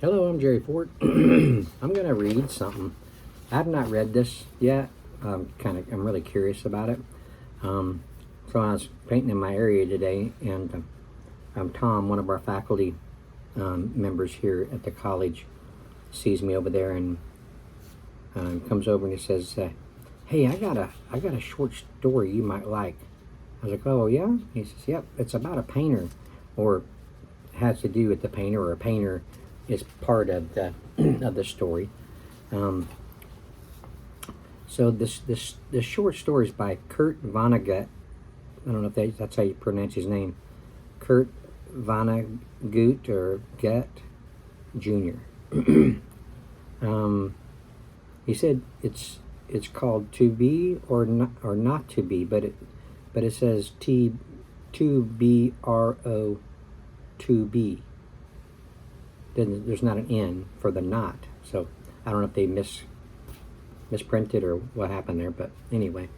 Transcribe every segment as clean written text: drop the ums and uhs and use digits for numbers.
Hello, I'm Jerry Ford. I'm going to read something. I have not read this yet. I'm really curious about it. So I was painting in my area today, and Tom, one of our faculty members here at the college, sees me over there and comes over and he says, "Hey, I got a short story you might like." I was like, "Oh yeah?" He says, "Yep, it's about a painter, or has to do with the painter, or a painter is part of the of the story." So this short story is by Kurt Vonnegut. I don't know if that's how you pronounce his name. Kurt Vonnegut or Gut Jr. He said it's called To Be or Not to Be, but it says 2BR02B. There's not an N for the not, so I don't know if they misprinted or what happened there, but anyway,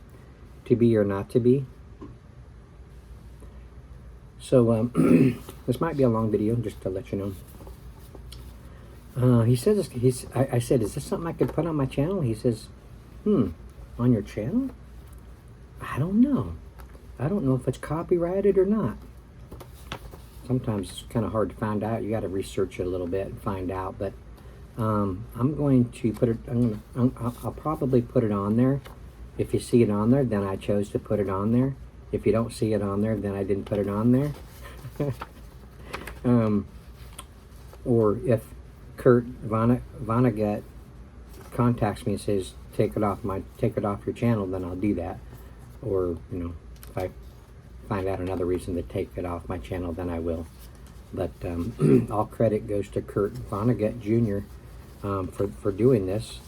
to be or not to be. So this might be a long video, just to let you know. He says, I said, "Is this something I could put on my channel?" He says, on your channel? I don't know. I don't know if it's copyrighted or not. Sometimes it's kind of hard to find out. You got to research it a little bit and find out. But I'm going to put it. I'll probably put it on there. If you see it on there, then I chose to put it on there. If you don't see it on there, then I didn't put it on there. Or if Kurt Vonnegut contacts me and says, take it off your channel, then I'll do that. Or if I find out another reason to take it off my channel, then I will. But all credit goes to Kurt Vonnegut Jr. For doing this.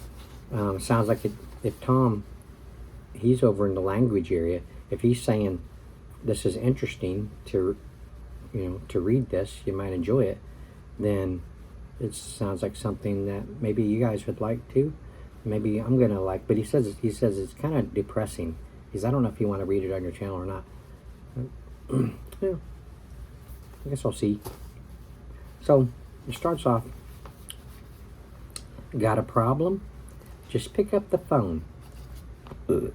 Sounds like if Tom, he's over in the language area, if he's saying this is interesting to read this, you might enjoy it, then it sounds like something that maybe you guys would like to. Maybe I'm gonna like. But he says it's kind of depressing. He says, I don't know if you want to read it on your channel or not. Yeah, I guess I'll see. So it starts off, got a problem? Just pick up the phone.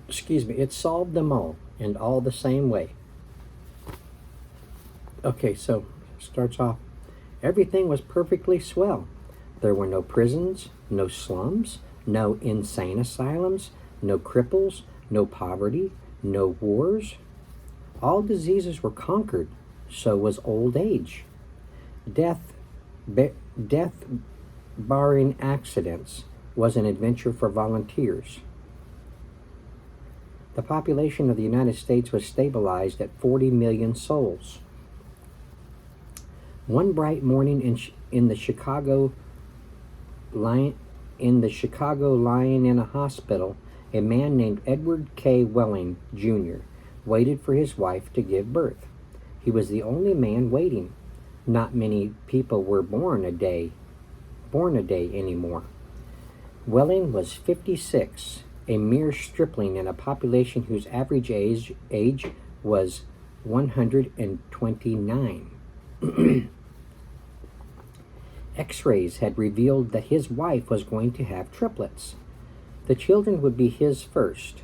Excuse me, it solved them all, and all the same way. Okay, so starts off, everything was perfectly swell. There were no prisons, no slums, no insane asylums, no cripples, no poverty, no wars. All diseases were conquered, so was old age. Death, barring accidents, was an adventure for volunteers. The population of the United States was stabilized at 40 million souls. One bright morning in the Chicago lying in a hospital, a man named Edward K. Welling, Jr. waited for his wife to give birth. He was the only man waiting. Not many people were born a day anymore. Welling was 56, a mere stripling in a population whose average age was 129. X-rays had revealed that his wife was going to have triplets. The children would be his first.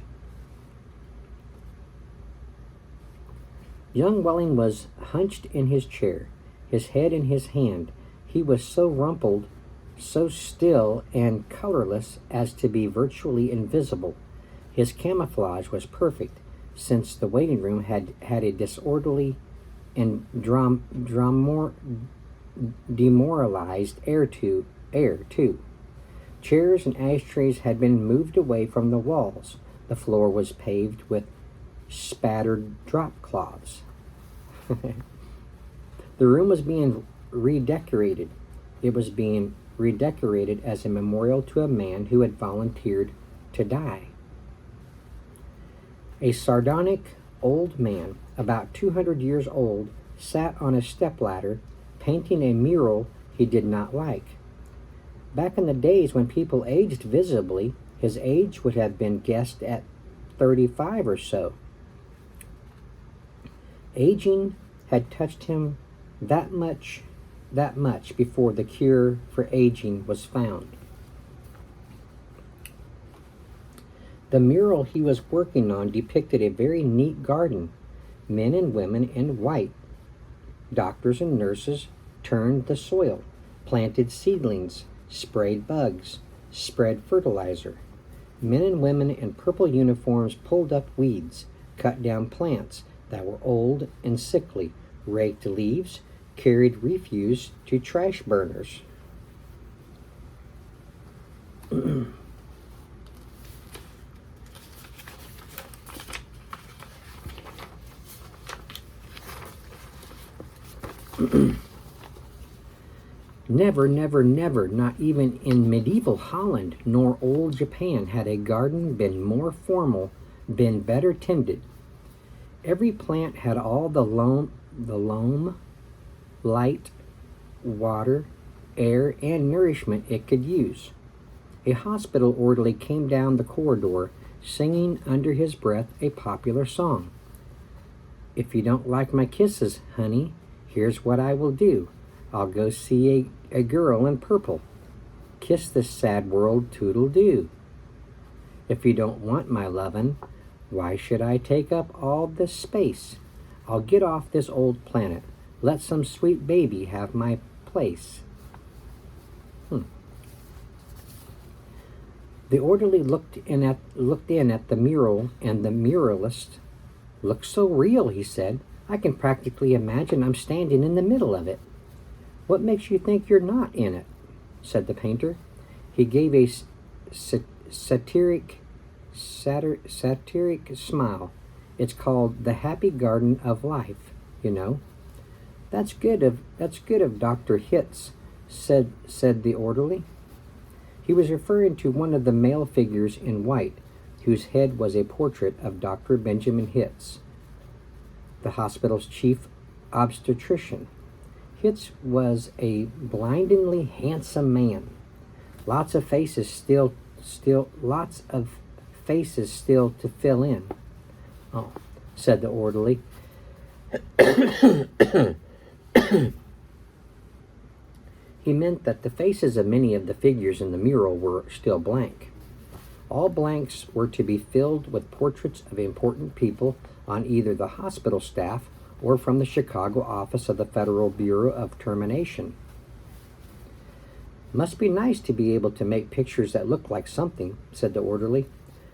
Young Welling was hunched in his chair, his head in his hand. He was so rumpled, so still and colorless as to be virtually invisible. His camouflage was perfect, since the waiting room had a disorderly and demoralized air too. Chairs and ashtrays had been moved away from the walls. The floor was paved with spattered drop cloths. The room was being redecorated. It was being redecorated as a memorial to a man who had volunteered to die. A sardonic old man, about 200 years old, sat on a stepladder, painting a mural he did not like. Back in the days when people aged visibly, his age would have been guessed at 35 or so. Aging had touched him that much that much before the cure for aging was found. The mural he was working on depicted a very neat garden. Men and women in white, doctors and nurses, turned the soil, planted seedlings, sprayed bugs, spread fertilizer. Men and women in purple uniforms pulled up weeds, cut down plants that were old and sickly, raked leaves, carried refuse to trash burners. Never, never, never, not even in medieval Holland nor old Japan, had a garden been more formal, been better tended. Every plant had all the loam, light, water, air, and nourishment it could use. A hospital orderly came down the corridor, singing under his breath a popular song. "If you don't like my kisses, honey, here's what I will do. I'll go see a girl in purple. Kiss this sad world toodle-doo. If you don't want my lovin', why should I take up all this space? I'll get off this old planet. Let some sweet baby have my place." The orderly looked in at the mural, and the muralist "Looks so real," he said. "I can practically imagine I'm standing in the middle of it." "What makes you think you're not in it?" said the painter. He gave a satiric smile. "It's called the happy garden of life, you know." That's good of Dr. Hitz," said the orderly. He was referring to one of the male figures in white, whose head was a portrait of Dr. Benjamin Hitz, the hospital's chief obstetrician. Hitz was a blindingly handsome man. Lots of faces still to fill in. "Oh," said the orderly. He meant that the faces of many of the figures in the mural were still blank. All blanks were to be filled with portraits of important people on either the hospital staff or from the Chicago office of the Federal Bureau of Termination. "Must be nice to be able to make pictures that look like something," said the orderly.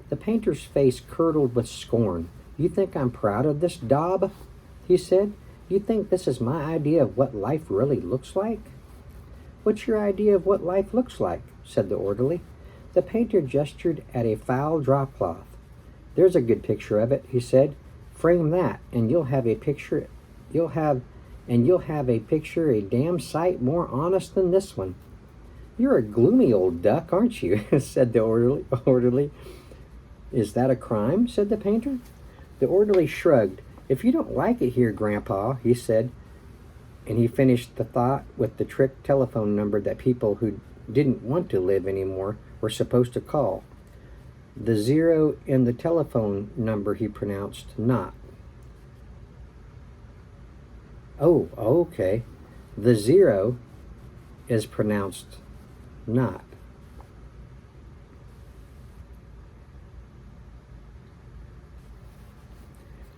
The painter's face curdled with scorn. "You think I'm proud of this daub?" he said. "You think this is my idea of what life really looks like?" "What's your idea of what life looks like?" said the orderly. The painter gestured at a foul drop cloth. "There's a good picture of it," he said. "Frame that, and you'll have a picture a damn sight more honest than this one." "You're a gloomy old duck, aren't you?" said the orderly. "Is that a crime?" said the painter. The orderly shrugged. "If you don't like it here, Grandpa," he said, and he finished the thought with the trick telephone number that people who didn't want to live anymore were supposed to call. The 0 in the telephone number he pronounced not. "Oh, okay. The 0 is pronounced not."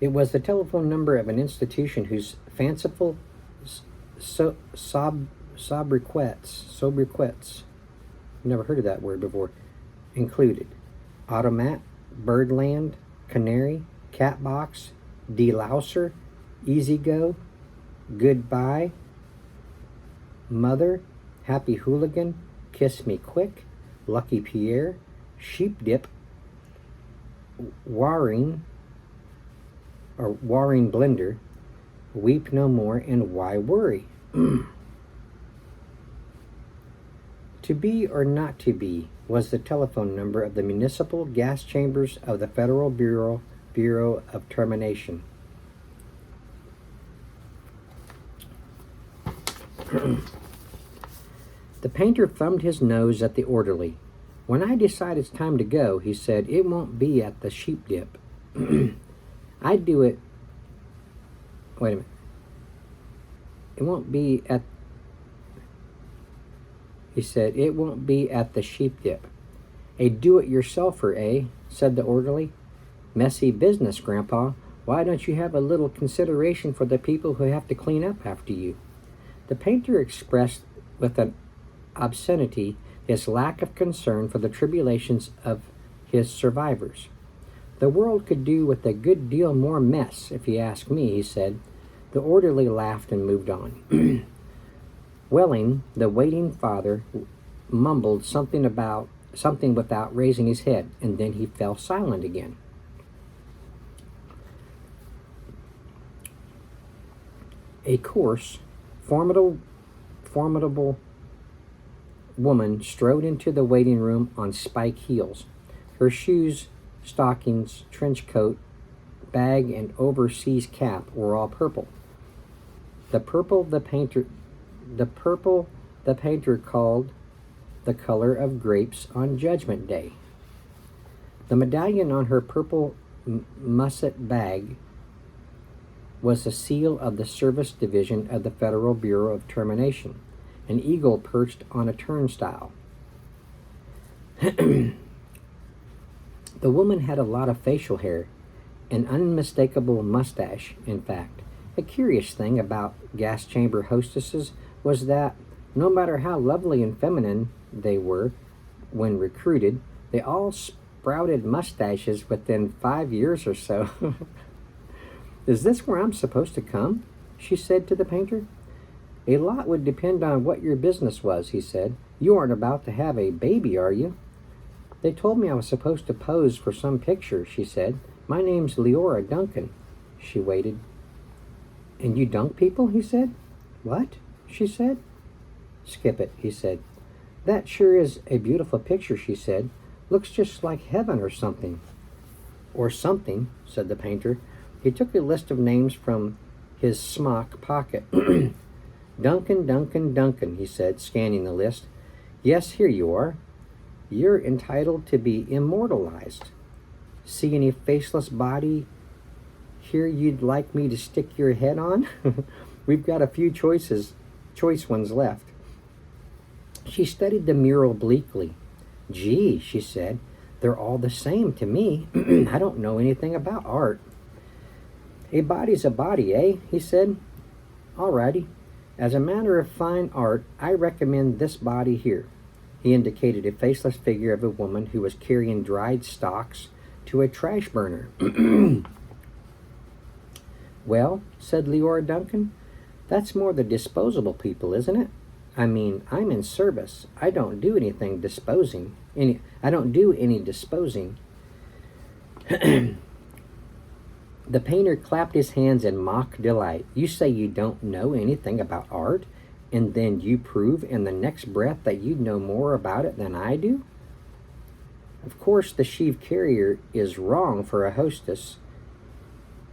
It was the telephone number of an institution whose fanciful sobriquets, never heard of that word before, included Automat, Birdland, Canary, Catbox, Delouser, Easy Go, Goodbye, Mother, Happy Hooligan, Kiss Me Quick, Lucky Pierre, Sheep Dip, Warring Blender, Weep No More, and Why Worry? To be or not to be was the telephone number of the municipal gas chambers of the Federal Bureau of Termination. The painter thumbed his nose at the orderly. "When I decide it's time to go," he said, "it won't be at the Sheep Dip. I'd do it. Wait a minute. It won't be at He said, "It won't be at the sheep dip." "A do-it-yourselfer, eh?" said the orderly. "Messy business, Grandpa. Why don't you have a little consideration for the people who have to clean up after you?" The painter expressed with an obscenity his lack of concern for the tribulations of his survivors. "The world could do with a good deal more mess, if you ask me," he said. The orderly laughed and moved on. Welling, the waiting father, mumbled something without raising his head, and then he fell silent again. A coarse, formidable woman strode into the waiting room on spike heels. Her shoes, stockings, trench coat, bag, and overseas cap were all purple. The purple the painter called the color of grapes on Judgment Day. The medallion on her purple musset bag was a seal of the Service Division of the Federal Bureau of Termination, an eagle perched on a turnstile. The woman had a lot of facial hair, an unmistakable mustache, in fact. A curious thing about gas chamber hostesses was that, no matter how lovely and feminine they were when recruited, they all sprouted mustaches within 5 years or so. "Is this where I'm supposed to come?" she said to the painter. "A lot would depend on what your business was," he said. "You aren't about to have a baby, are you?" "They told me I was supposed to pose for some picture," she said. "My name's Leora Duncan." She waited. "And you dunk people?" he said. "What?" she said. "Skip it," he said. "That sure is a beautiful picture," she said. "Looks just like heaven or something." "Or something," said the painter. He took a list of names from his smock pocket. "Duncan, Duncan, Duncan," he said, scanning the list. "Yes, here you are. You're entitled to be immortalized. See any faceless body here you'd like me to stick your head on? We've got a few choice ones left." She studied the mural bleakly. "Gee," she said, "they're all the same to me. I don't know anything about art." "A body's a body, eh?" he said. "All righty. As a matter of fine art, I recommend this body here." He indicated a faceless figure of a woman who was carrying dried stalks to a trash burner. "Well," said Leora Duncan, "that's more the disposable people, isn't it? I mean, I'm in service. I don't do anything disposing. I don't do any disposing." The painter clapped his hands in mock delight. "You say you don't know anything about art, and then you prove in the next breath that you know more about it than I do? Of course, the sheave carrier is wrong for a hostess,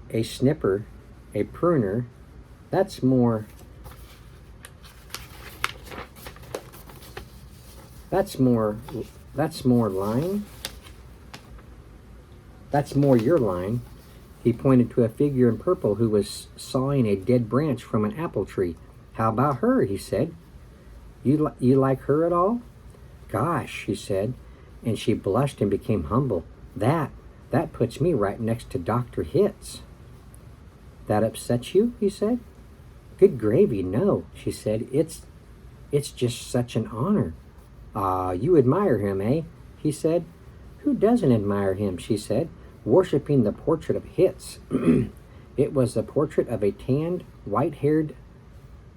a snipper, a pruner. That's more line. That's more your line." He pointed to a figure in purple who was sawing a dead branch from an apple tree. "How about her?" he said. You like her at all?" "Gosh," she said, and she blushed and became humble. That puts me right next to Dr. Hitz." "That upsets you?" he said. "Good gravy, no," she said. It's just such an honor." "Ah, you admire him, eh?" he said. "Who doesn't admire him?" she said, worshipping the portrait of Hitz. It was the portrait of a tanned, white-haired,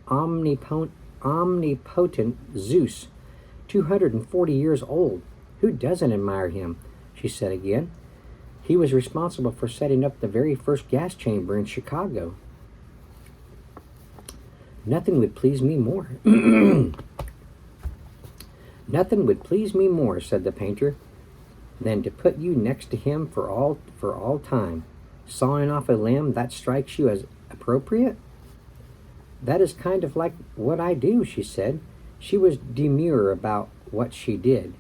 omnipotent Zeus, 240 years old. "Who doesn't admire him?" she said again. "He was responsible for setting up the very first gas chamber in Chicago." "Nothing would please me more." "Nothing would please me more," said the painter, "than to put you next to him for all time. Sawing off a limb, that strikes you as appropriate?" "That is kind of like what I do," she said. She was demure about what she did.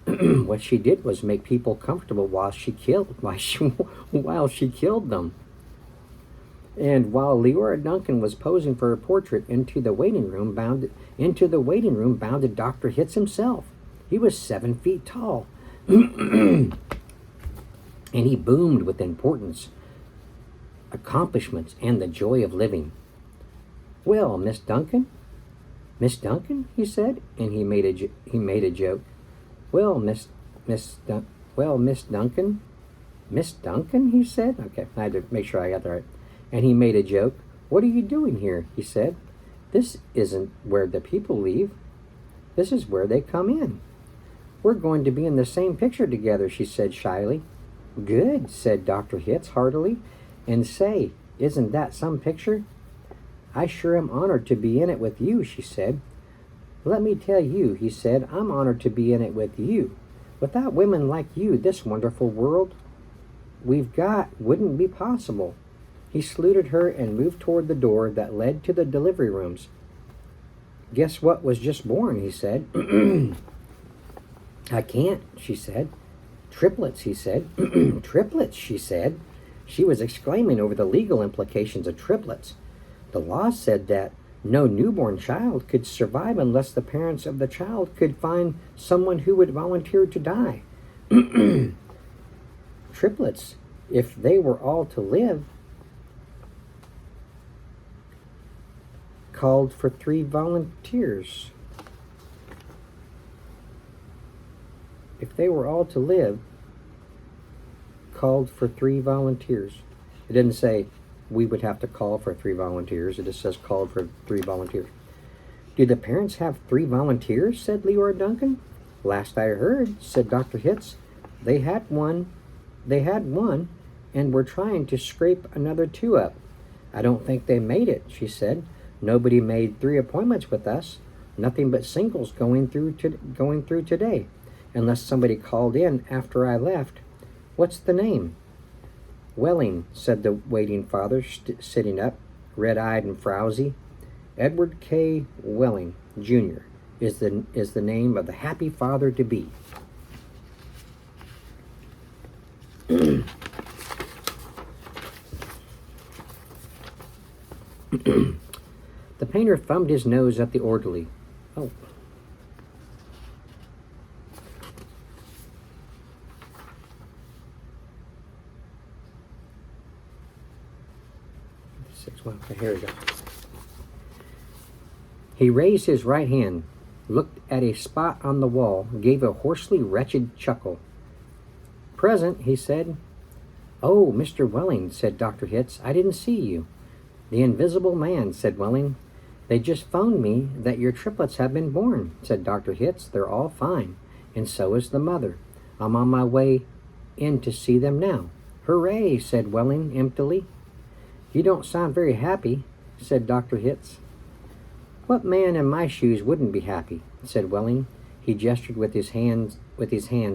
What she did was make people comfortable while she killed them. And while Leora Duncan was posing for her portrait, into the waiting room bounded Dr. Hitz himself. He was 7 feet tall, and he boomed with importance, accomplishments, and the joy of living. "Well, Miss Duncan," he said, and he made a joke. "Well, Miss Duncan," he said. Okay, I had to make sure I got that right. And he made a joke. "What are you doing here?" he said. "This isn't where the people leave. This is where they come in." "We're going to be in the same picture together," she said shyly. "Good," said Dr. Hitz heartily. "And say, isn't that some picture?" "I sure am honored to be in it with you," she said. "Let me tell you," he said, "I'm honored to be in it with you. Without women like you, this wonderful world we've got wouldn't be possible." He saluted her and moved toward the door that led to the delivery rooms. "Guess what was just born," he said. "I can't," she said. "Triplets," he said. "Triplets," she said. She was exclaiming over the legal implications of triplets. The law said that no newborn child could survive unless the parents of the child could find someone who would volunteer to die. Triplets, if they were all to live, called for 3 volunteers. If they were all to live, called for 3 volunteers. It didn't say we would have to call for 3 volunteers. It just says called for 3 volunteers. "Do the parents have 3 volunteers?" said Leora Duncan. "Last I heard," said Dr. Hitz, they had one, and were trying to scrape another 2 up. "I don't think they made it," she said. "Nobody made 3 appointments with us. Nothing but singles going through today, unless somebody called in after I left. What's the name?" "Welling," said the waiting father, sitting up, red-eyed and frowsy. "Edward K. Welling, Jr. is the name of the happy father-to-be." The painter thumbed his nose at the orderly. "Oh. Okay, here we go. He raised his right hand, looked at a spot on the wall, gave a hoarsely wretched chuckle. "Present," he said. "Oh, Mr. Welling," said Dr. Hitz, "I didn't see you." "The invisible man," said Welling. "They just phoned me that your triplets have been born," said Dr. Hitz. "They're all fine, and so is the mother. I'm on my way in to see them now." "Hooray," said Welling emptily. "You don't sound very happy," said Dr. Hitz. "What man in my shoes wouldn't be happy?" said Welling. He gestured with his hands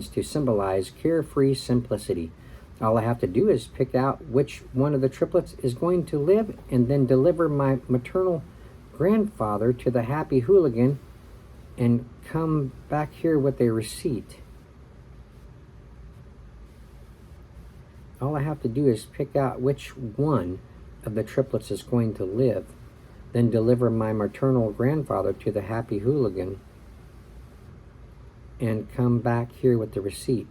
to symbolize carefree simplicity. "All I have to do is pick out which one of the triplets is going to live, and then deliver my maternal grandfather to the happy hooligan and come back here with a receipt. All I have to do is pick out which one of the triplets is going to live, then deliver my maternal grandfather to the happy hooligan and come back here with the receipt."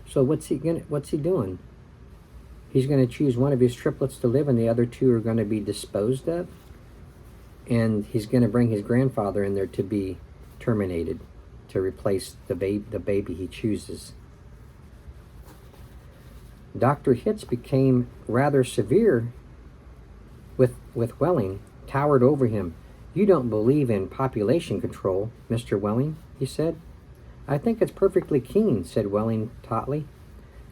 So what's he doing? He's going to choose one of his triplets to live, and the other 2 are going to be disposed of, and he's going to bring his grandfather in there to be terminated, to replace the baby he chooses. Dr. Hitz became rather severe with Welling, towered over him. "You don't believe in population control, Mr. Welling," he said. "I think it's perfectly keen," said Welling tautly.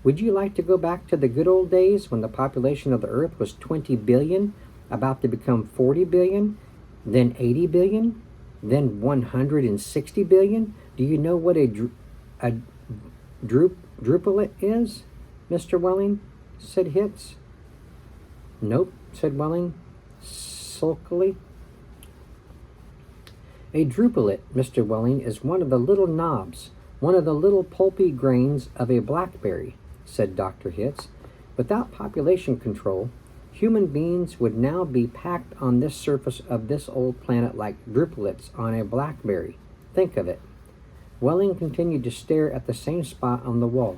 "Would you like to go back to the good old days when the population of the Earth was 20 billion, about to become 40 billion, then 80 billion, then 160 billion? Do you know what a druplet is, Mr. Welling?" said Hitz. "Nope," said Welling sulkily. "A druplet, Mr. Welling, is one of the little knobs, one of the little pulpy grains of a blackberry," said Dr. Hitz. Without population control, human beings would now be packed on this surface of this old planet like droplets on a blackberry. Think of it. Welling continued to stare at the same spot on the wall.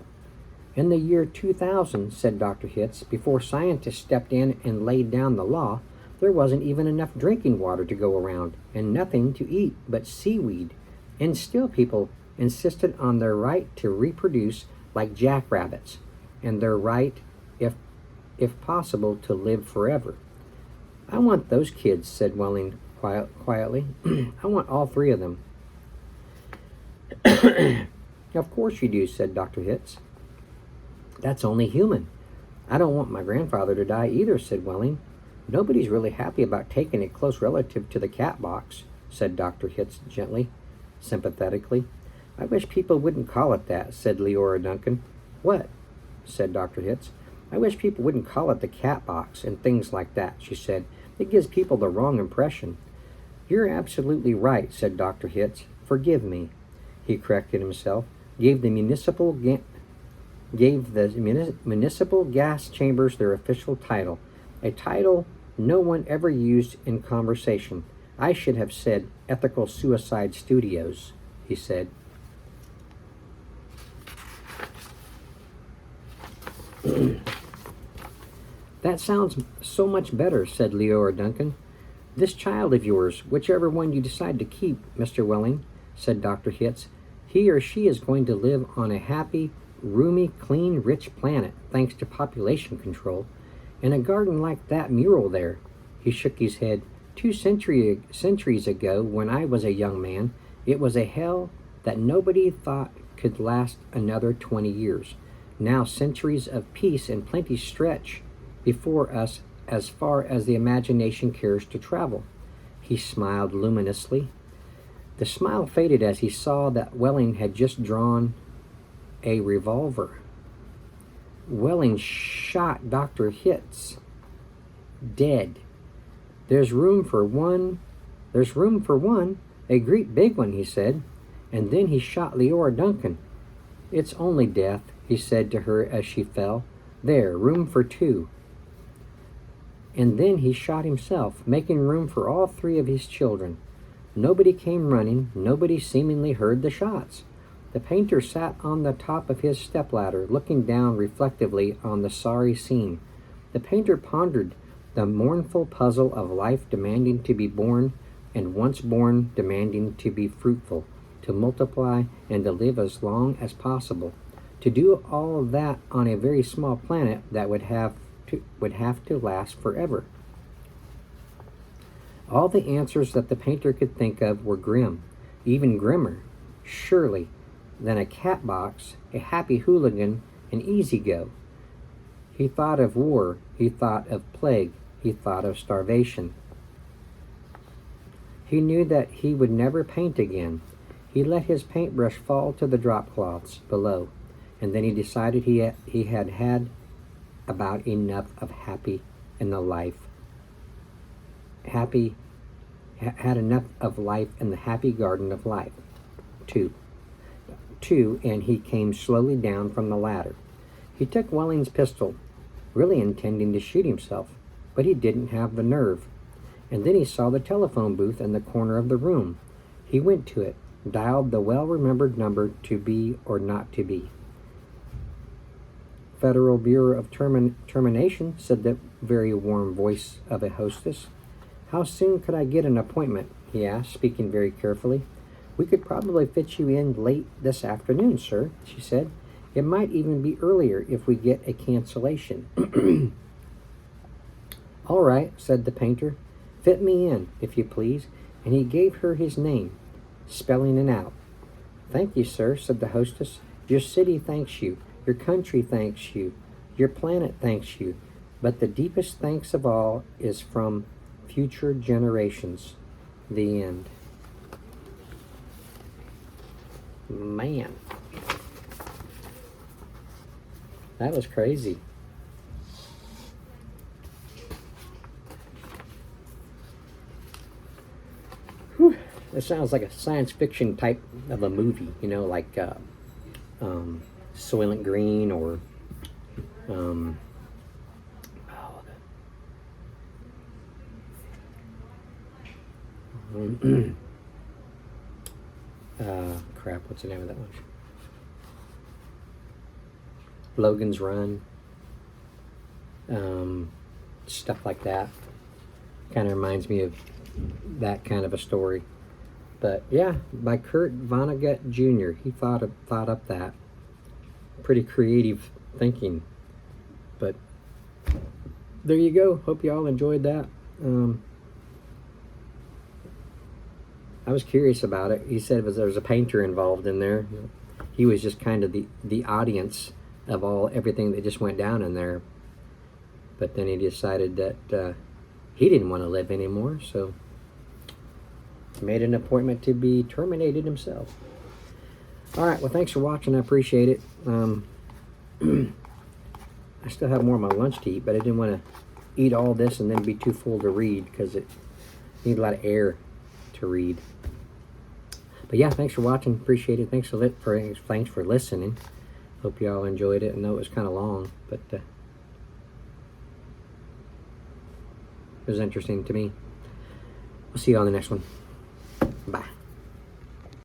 In the year 2000, said Dr. Hitz, before scientists stepped in and laid down the law, there wasn't even enough drinking water to go around, and nothing to eat but seaweed. And still people insisted on their right to reproduce like jackrabbits, and their right, if possible, to live forever. I want those kids, said Welling quietly. I want all three of them. Of course you do, said Dr. Hitz. That's only human. I don't want my grandfather to die either, said Welling. Nobody's really happy about taking a close relative to the cat box, said Dr. Hitz gently, sympathetically. I wish people wouldn't call it that, said Leora Duncan. What? Said Dr. Hitz. I wish people wouldn't call it the cat box and things like that, she said. It gives people the wrong impression. You're absolutely right, said Dr. Hitz. Forgive me, he corrected himself. Gave the municipal gas chambers their official title, a title no one ever used in conversation. I should have said Ethical Suicide Studios, he said. That sounds so much better, said Leora Duncan. This child of yours, whichever one you decide to keep, Mr. Welling, said Dr. Hitz, he or she is going to live on a happy, roomy, clean, rich planet, thanks to population control. In a garden like that mural there, he shook his head. 2 centuries ago, when I was a young man, it was a hell that nobody thought could last another 20 years. Now centuries of peace and plenty stretch before us as far as the imagination cares to travel. He smiled luminously. The smile faded as he saw that Welling had just drawn a revolver. Welling shot Dr. Hitz dead. There's room for one, a great big one, he said, and then he shot Leora Duncan. It's only death, he said to her as she fell. There, room for 2. And then he shot himself, making room for all 3 of his children. Nobody came running, nobody seemingly heard the shots. The painter sat on the top of his stepladder, looking down reflectively on the sorry scene. The painter pondered the mournful puzzle of life demanding to be born, and once born demanding to be fruitful, to multiply, and to live as long as possible. To do all of that on a very small planet that would have to last forever. All the answers that the painter could think of were grim, even grimmer, surely, than a cat box, a happy hooligan, an easy go. He thought of war, he thought of plague, he thought of starvation. He knew that he would never paint again. He let his paintbrush fall to the drop cloths below, and then he decided he had had about enough of happy in the life. Had enough of life in the happy garden of life. 2, and he came slowly down from the ladder. He took Welling's pistol, really intending to shoot himself, but he didn't have the nerve. And then he saw the telephone booth in the corner of the room. He went to it, dialed the well-remembered number to be or not to be. Federal Bureau of Termination, said the very warm voice of a hostess. How soon could I get an appointment? He asked, speaking very carefully. We could probably fit you in late this afternoon, sir, she said. It might even be earlier if we get a cancellation. All right, said the painter. Fit me in, if you please. And he gave her his name, spelling it out. Thank you, sir, said the hostess. Your city thanks you. Your country thanks you. Your planet thanks you. But the deepest thanks of all is from future generations. The end. Man. That was crazy. Whew. It sounds like a science fiction type of a movie, like Soylent Green or Crap, what's the name of that one? Logan's Run. Stuff like that. Kind of reminds me of that kind of a story. But yeah, by Kurt Vonnegut Jr. He thought up that. Pretty creative thinking. But there you go. Hope you all enjoyed that. I was curious about it. He said there was a painter involved in there. He was just kind of the audience of everything that just went down in there. But then he decided that he didn't want to live anymore, so made an appointment to be terminated himself. All right, well, thanks for watching. I appreciate it. I still have more of my lunch to eat, but I didn't want to eat all this and then be too full to read because it needs a lot of air to read. But yeah, thanks for watching. Appreciate it. Thanks for listening. Hope you all enjoyed it. I know it was kind of long, but it was interesting to me. We'll see you on the next one. Bye.